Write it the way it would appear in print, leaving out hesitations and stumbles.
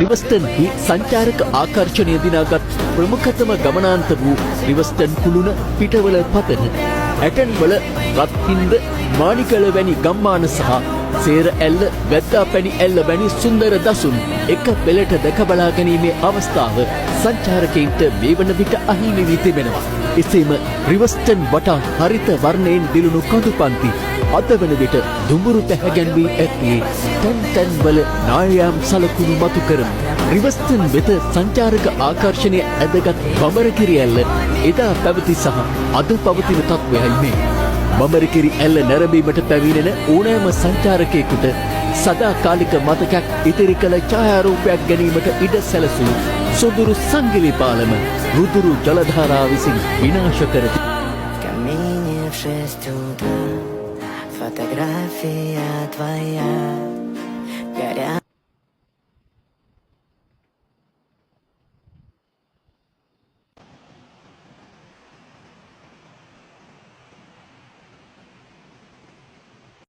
රිවස්ටන්හි සංචාරක ආකර්ෂණය දිනාගත් ප්‍රමුඛතම ගමනාන්ත වූ රිවස්ටන් කුළුණ පිටවල පතන ඇටන්වල රත්හින්ද මානිකල වැනි ගම්මාන සහ සේර ඇල්ල වැද්දා පැණි ඇල්ල වැනි සුන්දර දසුන් එක පෙළට දැක බලා ගැනීමේ අවස්ථාව සංචාරකයින්ට මේ වන විට අහිමි වී තිබෙනවා. එසේම රිවස්ටන් වටා හරිත වර්ණයෙන් දිලුණු කඳු පන්ති අද වන විට දුඹුරු පැහැගැන්වී ඇත්තේ තැන් තැන්වල නායම් සලකුණු මතු කරමු. රිවස්ටන් වෙත සංචාරක ආකර්ෂණය ඇදගත් බඹරකිරි ඇල්ල එදා පැවති සහ අද පවතින තත්ත්වයයි මේ. බඹරකිරි ඇල්ල නැරඹීමට පැමිණෙන ඕනෑම සංචාරකයෙකුට සදාකාලික මතකයක් ඉතිරි කළ ඡායාරූපයක් ගැනීමට ඉඩ සැලසූ සොඳුරු සංගිලි පාලම රුදුරු ජලධාරාව විසින් විනාශ කරති. Камине в 6 утра, фотография твоя.